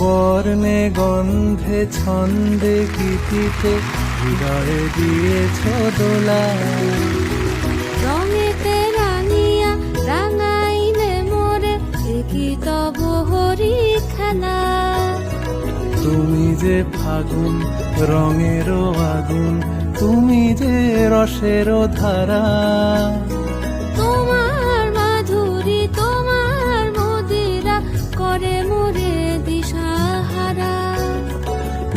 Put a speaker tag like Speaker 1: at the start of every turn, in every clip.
Speaker 1: বর্ণে গন্ধে ছন্দে গীতিতে হৃদয়ে দিয়েছ দোলা।
Speaker 2: রঙেতে রাঙিয়া রাঙাইলে মোরে কি তব হরি খেলা।
Speaker 1: তুমি যে ফাগুন রঙেরও আগুন, তুমি যে রসেরও ধারা।
Speaker 2: তোমার মাধুরী তোমার মদিরা করে মোরে দিশাহারা।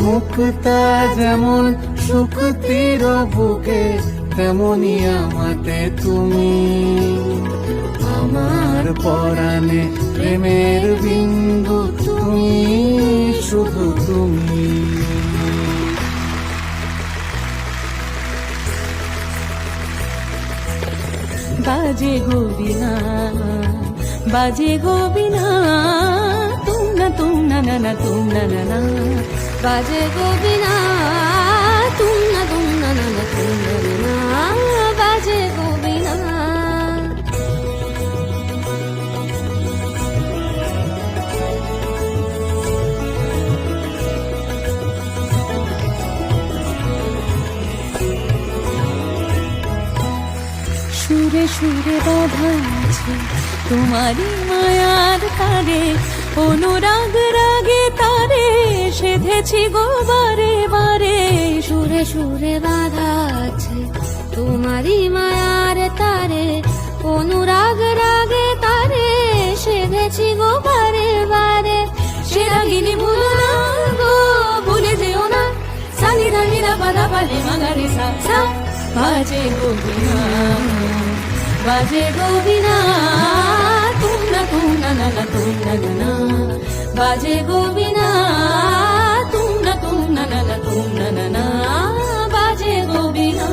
Speaker 1: মুক্তা যেমন শুকতির বুকে, তেমনি আমাতে তুমি। আমার পরাণে প্রেমের বিন্দু তুমি, শুধু তুমি।
Speaker 2: বাজে গোবিনা বাজে গোবিনা, তুম না না না তুম না না। বাজে গোবিনা তুম না না না তুম না না। বাজে গোবিনা। সুরে সুরে বাঁধা আছে তোমারই মায়ার তারে, অনুরাগ রাগে তারে সেধেছি গো বারে বারে। সুরে সুরে বাঁধা আছে তোমারই মায়ার তারে, অনুরাগ রাগে তারে সেধেছি গো বারে বারে। সে রাগিনী ভুলো না গো, ভুলে যেও না, সানি ধানি দা বাধা পালে মাগারে সা সা। বাজে গোবিনা বাজে গোবিনা, তুম না না না তুম না না। বাজে গোবিনা তুম না না তুম না না। বাজে গোবিনা।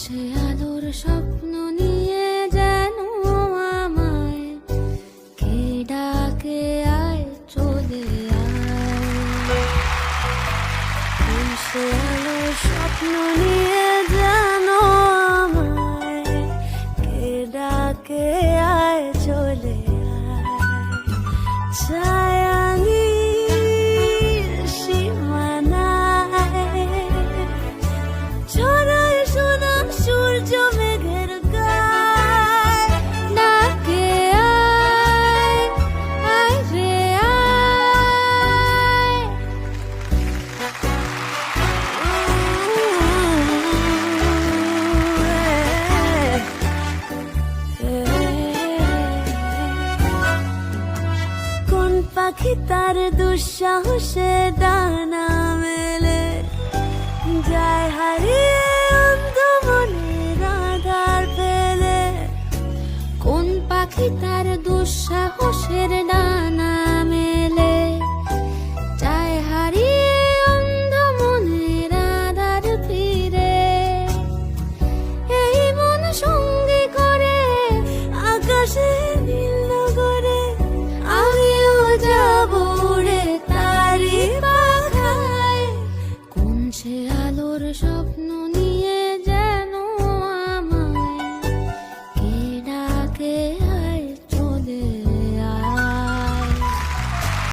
Speaker 2: সে আলোর স্বপ্ন নিয়ে যেন আমায় কে ডাকে আয় চলে আয়। সে আলোর স্বপ্ন নিয়ে যেন আমায় কে ডাকে আয় চলে আয়। ছায়ানি সীমানায় ছড়ায় সোনা সূর্য মেঘের গায়। ডাকে আয় আয় রে আয়। কোন পাখি তার দুঃসাহসে ডানা মেলে যায় হারিয়ে অন্ধ মনের আধার ফেলে। কোন পাখি তার দুঃসাহসের ডানা মেলে যায় হারিয়ে অন্ধ মনের আধার ফিরে। এই মন সঙ্গে করে আকাশে নীল নগরে, আমিও যাব উড়ে তারি পাখায়। কোন সে আলোর স্বপ্ন নিয়ে